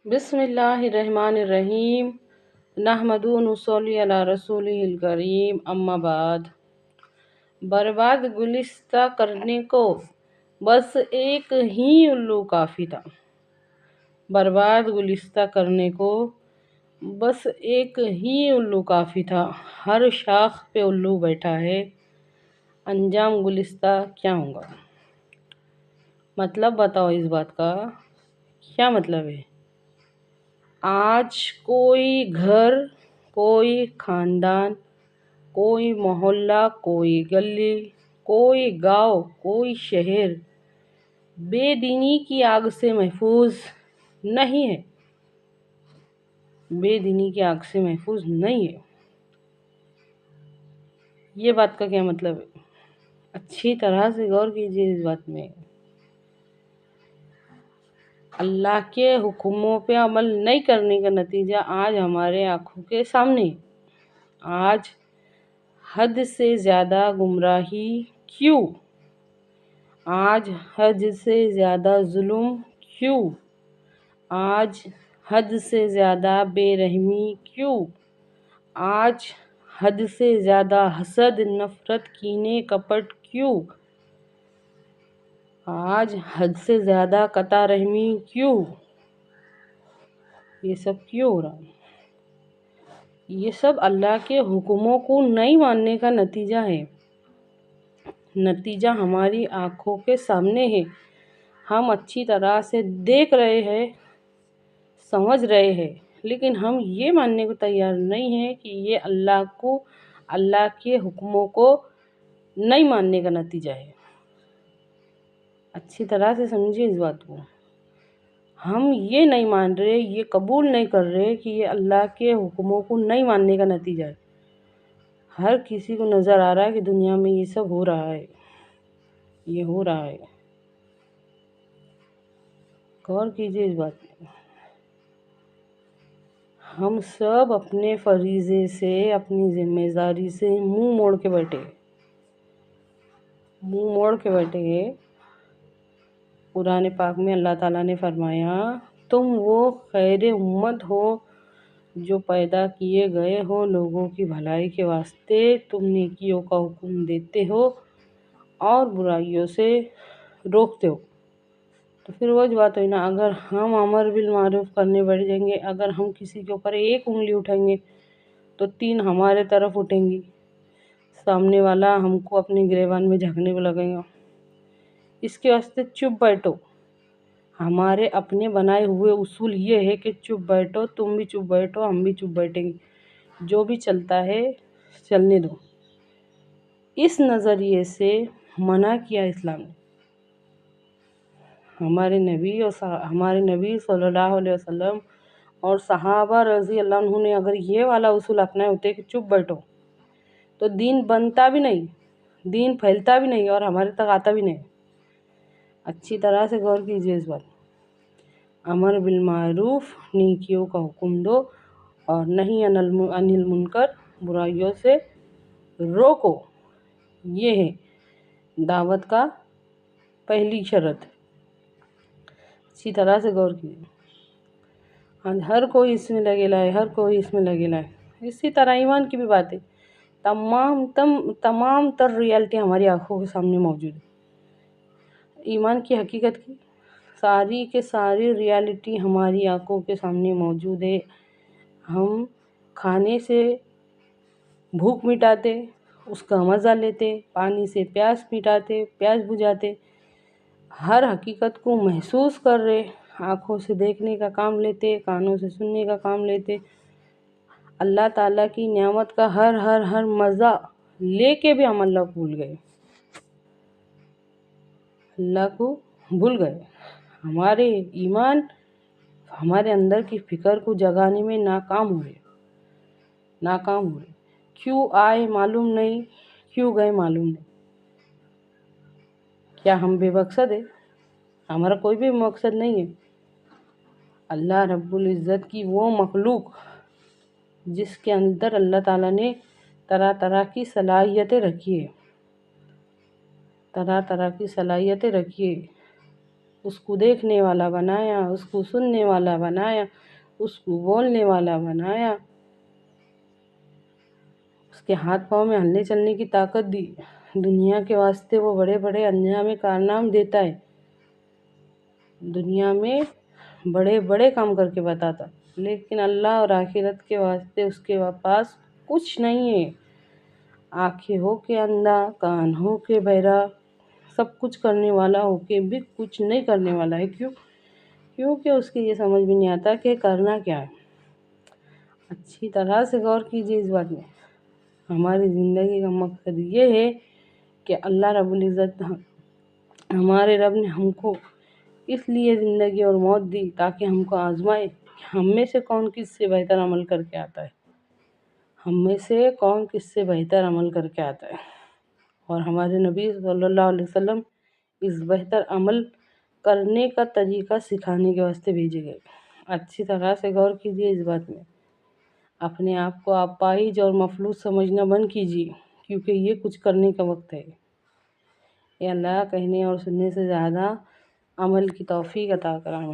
بسم اللہ الرحمن الرحیم نحمدہ و نصلی علی رسولہ الکریم اما بعد۔ برباد گلستہ کرنے کو بس ایک ہی الو کافی تھا۔ برباد گلستہ کرنے کو بس ایک ہی الو کافی تھا۔ ہر شاخ پہ الو بیٹھا ہے، انجام گلستہ کیا ہوگا؟ مطلب بتاؤ اس بات کا کیا مطلب ہے؟ آج کوئی گھر، کوئی خاندان، کوئی محلہ، کوئی گلی، کوئی گاؤں، کوئی شہر بے دینی کی آگ سے محفوظ نہیں ہے۔ بے دینی کی آگ سے محفوظ نہیں ہے۔ یہ بات کا کیا مطلب ہے؟ اچھی طرح سے غور کیجیے اس بات میں۔ اللہ کے حکموں پہ عمل نہیں کرنے کا نتیجہ آج ہمارے آنکھوں کے سامنے ہے۔ آج حد سے زیادہ گمراہی کیوں؟ آج حد سے زیادہ ظلم کیوں؟ آج حد سے زیادہ بے رحمی کیوں؟ آج حد سے زیادہ حسد، نفرت، کینے، کپٹ کیوں؟ آج حد سے زیادہ قطع رحمی کیوں؟ یہ سب کیوں ہو رہا ہے؟ یہ سب اللہ کے حکموں کو نہیں ماننے کا نتیجہ ہے۔ نتیجہ ہماری آنکھوں کے سامنے ہے۔ ہم اچھی طرح سے دیکھ رہے ہیں، سمجھ رہے ہیں، لیکن ہم یہ ماننے کو تیار نہیں ہیں کہ یہ اللہ کے حکموں کو نہیں ماننے کا نتیجہ ہے۔ اچھی طرح سے سمجھیے اس بات کو۔ ہم یہ نہیں مان رہے، یہ قبول نہیں کر رہے کہ یہ اللہ کے حکموں کو نہیں ماننے کا نتیجہ ہے۔ ہر کسی کو نظر آ رہا ہے کہ دنیا میں یہ سب ہو رہا ہے، یہ ہو رہا ہے۔ غور کیجیے اس بات میں۔ ہم سب اپنے فریضے سے، اپنی ذمہ داری سے منہ موڑ کے بیٹھے ہیں۔ قرآن پاک میں اللہ تعالیٰ نے فرمایا، تم وہ خیر امت ہو جو پیدا کیے گئے ہو لوگوں کی بھلائی کے واسطے۔ تم نیکیوں کا حکم دیتے ہو اور برائیوں سے روکتے ہو۔ تو پھر وہ بات ہوئی نا، اگر ہم امر بالمعروف کرنے بیٹھ جائیں گے، اگر ہم کسی کے اوپر ایک انگلی اٹھائیں گے تو 3 ہمارے طرف اٹھیں گی۔ سامنے والا ہم کو اپنے گریبان میں جھانکنے کو لگے گا۔ اس کے واسطے چپ بیٹھو۔ ہمارے اپنے بنائے ہوئے اصول یہ ہے کہ چپ بیٹھو، تم بھی چپ بیٹھو، ہم بھی چپ بیٹھیں گے، جو بھی چلتا ہے چلنے دو۔ اس نظریے سے منع کیا اسلام نے۔ ہمارے نبی صلی اللہ علیہ وسلم اور صحابہ رضی اللہ عنہ نے اگر یہ والا اصول اپنائے ہوتے کہ چپ بیٹھو تو دین بنتا بھی نہیں، دین پھیلتا بھی نہیں اور ہمارے تک آتا بھی نہیں۔ اچھی طرح سے غور کیجیے اس بات۔ امر بالمعروف، نیکیوں کا حکم دو اور نہی عن المنکر، برائیوں سے روکو۔ یہ ہے دعوت کا پہلی شرط۔ اچھی طرح سے غور کیجیے۔ ہر کوئی اس میں لگے لائے، اسی طرح ایمان کی بھی بات ہے۔ تمام تر ریالٹی ہماری آنکھوں کے سامنے موجود ہے۔ ایمان کی حقیقت کی ساری کے ساری ریالٹی ہماری آنکھوں کے سامنے موجود ہے۔ ہم کھانے سے بھوک مٹاتے، اس کا مزہ لیتے، پانی سے پیاس مٹاتے، پیاس بجھاتے، ہر حقیقت کو محسوس کر رہے، آنکھوں سے دیکھنے کا کام لیتے، کانوں سے سننے کا کام لیتے، اللہ تعالیٰ کی نعمت کا ہر مزہ لے کے بھی ہم اللہ کو بھول گئے۔ ہمارے ایمان ہمارے اندر کی فکر کو جگانے میں ناکام ہو رہے۔ کیوں آئے معلوم نہیں، کیوں گئے معلوم نہیں۔ کیا ہم بے مقصد ہیں؟ ہمارا کوئی بھی مقصد نہیں ہے۔ اللہ رب العزت کی وہ مخلوق جس کے اندر اللہ تعالیٰ نے طرح طرح کی صلاحیتیں رکھی ہے، اس کو دیکھنے والا بنایا، اس کو سننے والا بنایا، اس کو بولنے والا بنایا، اس کے ہاتھ پاؤں میں ہلنے چلنے کی طاقت دی۔ دنیا کے واسطے وہ بڑے بڑے انجام کارنام دیتا ہے، دنیا میں بڑے بڑے کام کر کے بتاتا، لیکن اللہ اور آخرت کے واسطے اس کے پاس کچھ نہیں ہے۔ آنکھیں ہو کے اندھا، کان ہو کے بہرا، سب کچھ کرنے والا ہو کے بھی کچھ نہیں کرنے والا ہے۔ کیونکہ اس کی یہ سمجھ بھی نہیں آتا کہ کرنا کیا ہے۔ اچھی طرح سے غور کیجیے اس بات میں۔ ہماری زندگی کا مقصد یہ ہے کہ اللہ رب العزت، ہمارے رب نے ہم کو اس لیے زندگی اور موت دی تاکہ ہم کو آزمائے کہ ہم میں سے کون کس سے بہتر عمل کر کے آتا ہے، ہم میں سے کون کس سے بہتر عمل کر کے آتا ہے۔ اور ہمارے نبی صلی اللہ علیہ وسلم اس بہتر عمل کرنے کا طریقہ سکھانے کے واسطے بھیجے گئے۔ اچھی طرح سے غور کیجیے اس بات میں۔ اپنے آپ کو اپاہج اور مفلوج سمجھنا بند کیجیے، کیونکہ یہ کچھ کرنے کا وقت ہے۔ اے اللہ، کہنے اور سننے سے زیادہ عمل کی توفیق عطا کریں۔